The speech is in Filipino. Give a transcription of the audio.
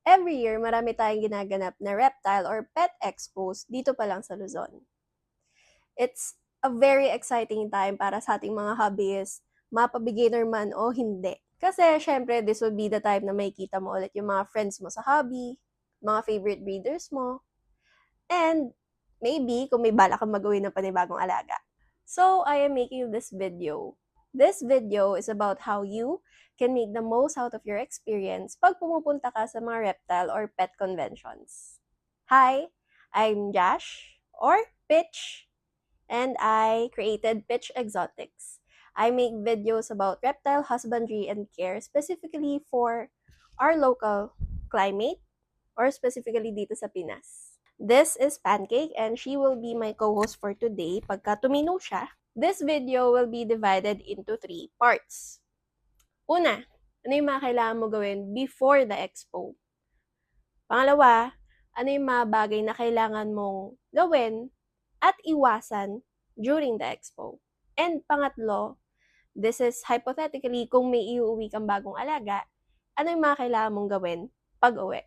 Every year, marami tayong ginaganap na reptile or pet expos dito pa lang sa Luzon. It's a very exciting time para sa ating mga hobbyists, mapa-beginner man o hindi. Kasi syempre, this will be the time na makikita mo ulit yung mga friends mo sa hobby, mga favorite breeders mo, and maybe kung may bala kang magawin ng panibagong alaga. So, I am making this video. This video is about how you can make the most out of your experience pag pumupunta ka sa mga reptile or pet conventions. Hi, I'm Josh, or Pitch, and I created Pitch Exotics. I make videos about reptile husbandry and care specifically for our local climate or specifically dito sa Pinas. This is Pancake and she will be my co-host for today pagka tumino siya. This video will be divided into 3 parts. Una, ano yung mga kailangan mo gawin before the expo? Pangalawa, ano yung mga bagay na kailangan mong gawin at iwasan during the expo? And pangatlo, this is hypothetically kung may iuwi kang bagong alaga, ano yung mga kailangan mong gawin pag-uwi?